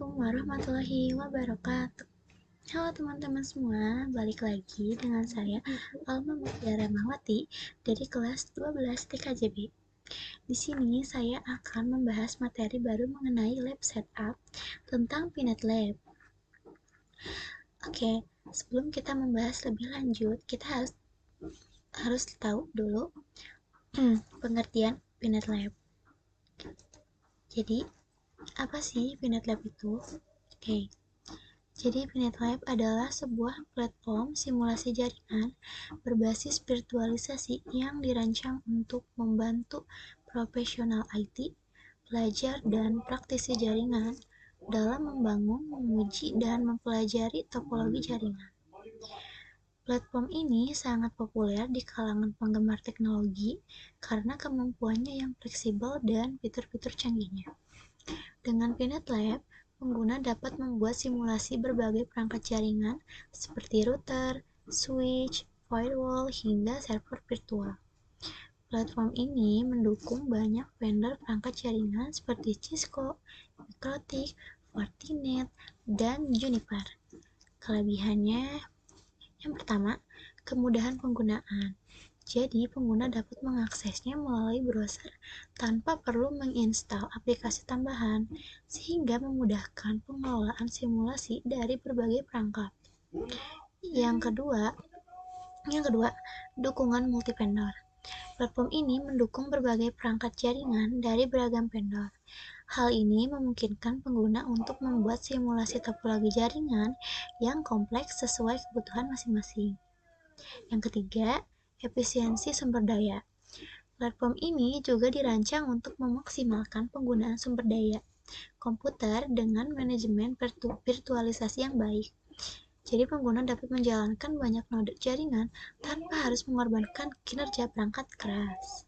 Assalamualaikum warahmatullahi wabarakatuh. Halo teman-teman semua, balik lagi dengan saya Alma Mutiara Rahmawati dari kelas 12 TKJB. Di sini saya akan membahas materi baru mengenai lab setup tentang Pinet Lab. Oke, sebelum kita membahas lebih lanjut, kita harus tahu dulu pengertian Pinet Lab. Jadi, apa sih Pinet Lab itu? Oke. Jadi, Pinet Lab adalah sebuah platform simulasi jaringan berbasis virtualisasi yang dirancang untuk membantu profesional IT, pelajar, dan praktisi jaringan dalam membangun, menguji, dan mempelajari topologi jaringan. Platform ini sangat populer di kalangan penggemar teknologi karena kemampuannya yang fleksibel dan fitur-fitur canggihnya. Dengan Pinet Lab, pengguna dapat membuat simulasi berbagai perangkat jaringan seperti router, switch, firewall, hingga server virtual. Platform ini mendukung banyak vendor perangkat jaringan seperti Cisco, Mikrotik, Fortinet, dan Juniper. Kelebihannya, yang pertama, kemudahan penggunaan. Jadi, pengguna dapat mengaksesnya melalui browser tanpa perlu menginstal aplikasi tambahan, sehingga memudahkan pengelolaan simulasi dari berbagai perangkat. Yang kedua, dukungan multi-vendor. Platform ini mendukung berbagai perangkat jaringan dari beragam vendor. Hal ini memungkinkan pengguna untuk membuat simulasi topologi jaringan yang kompleks sesuai kebutuhan masing-masing. Yang ketiga, efisiensi sumber daya. Platform ini juga dirancang untuk memaksimalkan penggunaan sumber daya komputer dengan manajemen virtualisasi yang baik. Jadi pengguna dapat menjalankan banyak node jaringan tanpa harus mengorbankan kinerja perangkat keras.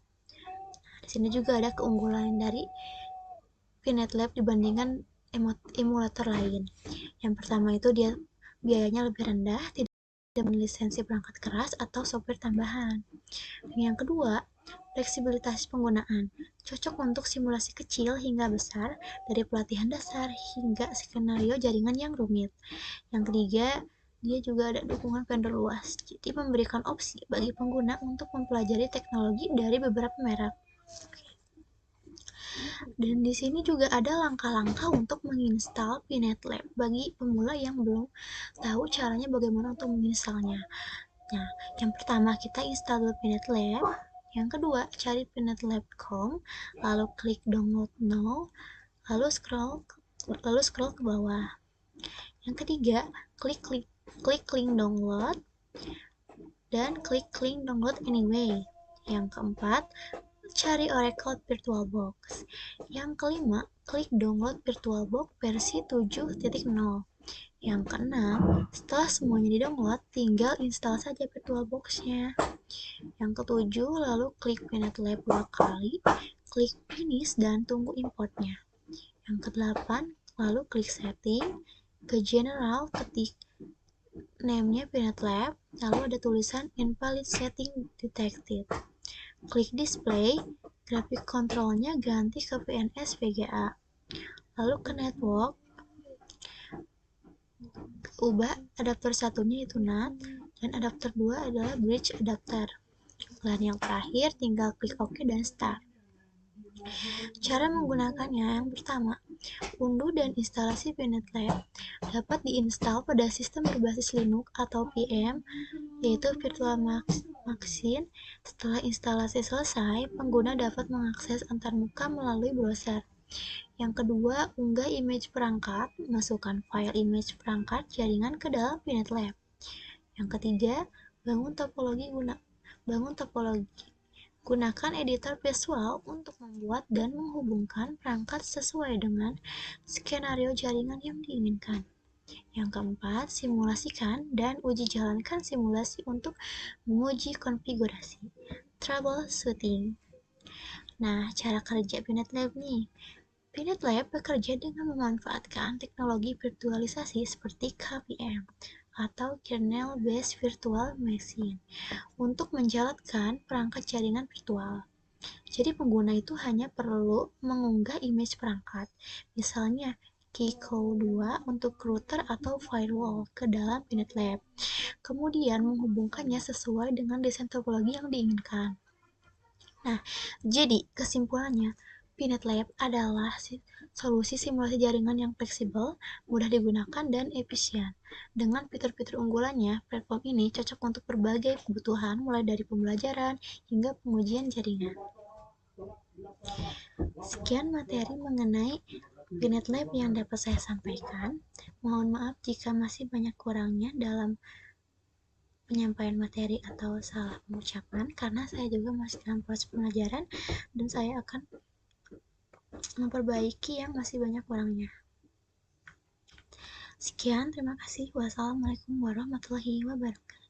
Di sini juga ada keunggulan dari Pinet Lab dibandingkan emulator lain. Yang pertama itu dia biayanya lebih rendah, tidak lisensi perangkat keras atau software tambahan. Dan yang kedua, fleksibilitas penggunaan. Cocok untuk simulasi kecil hingga besar, dari pelatihan dasar hingga skenario jaringan yang rumit. Yang ketiga, dia juga ada dukungan vendor luas, jadi memberikan opsi bagi pengguna untuk mempelajari teknologi dari beberapa merek. Dan di sini juga ada langkah-langkah untuk menginstal Pinet Lab bagi pemula yang belum tahu caranya bagaimana untuk menginstalnya. Nah, yang pertama kita install dulu Pinet Lab. Yang kedua, cari pinetlab.com, lalu klik download now, lalu scroll ke bawah. Yang ketiga, klik link download dan klik link download anyway. Yang keempat, cari Oracle VirtualBox. Yang kelima, klik download VirtualBox versi 7.0. Yang keenam, setelah semuanya di-download, tinggal install saja VirtualBox-nya. Yang ketujuh, lalu klik Pinet Lab 2 kali, klik finish dan tunggu importnya. Yang kedelapan, lalu klik setting, ke general ketik name-nya Pinet Lab, lalu ada tulisan invalid setting detected. Klik display, grafik kontrolnya ganti ke PNS VGA. Lalu ke network, ubah adaptor satunya itu NAT, dan adaptor 2 adalah bridge adapter. Dan yang terakhir, tinggal klik OK dan start. Cara menggunakannya, yang pertama, unduh dan instalasi Pinet Lab dapat diinstal pada sistem berbasis Linux atau VM, yaitu Virtual Machine. Setelah instalasi selesai, pengguna dapat mengakses antarmuka melalui browser. Yang kedua, unggah image perangkat, masukkan file image perangkat jaringan ke dalam Pinet Lab. Yang ketiga, bangun topologi. Gunakan editor visual untuk membuat dan menghubungkan perangkat sesuai dengan skenario jaringan yang diinginkan. Yang keempat, simulasikan dan uji jalankan simulasi untuk menguji konfigurasi. Troubleshooting. Nah, cara kerja Pinet Lab nih. Pinet Lab bekerja dengan memanfaatkan teknologi virtualisasi seperti KVM atau Kernel Based Virtual Machine untuk menjalankan perangkat jaringan virtual. Jadi pengguna itu hanya perlu mengunggah image perangkat. Misalnya, Keycode 2 untuk router atau firewall ke dalam Pinet Lab, kemudian menghubungkannya sesuai dengan desain topologi yang diinginkan. Nah, jadi kesimpulannya, Pinet Lab adalah solusi simulasi jaringan yang fleksibel, mudah digunakan, dan efisien. Dengan fitur-fitur unggulannya, platform ini cocok untuk berbagai kebutuhan, mulai dari pembelajaran hingga pengujian jaringan. Sekian materi mengenai Pinet Lab yang dapat saya sampaikan. Mohon maaf jika masih banyak kurangnya dalam penyampaian materi atau salah pengucapan, karena saya juga masih dalam proses pengajaran dan saya akan memperbaiki yang masih banyak kurangnya. Sekian, terima kasih. Wassalamualaikum warahmatullahi wabarakatuh.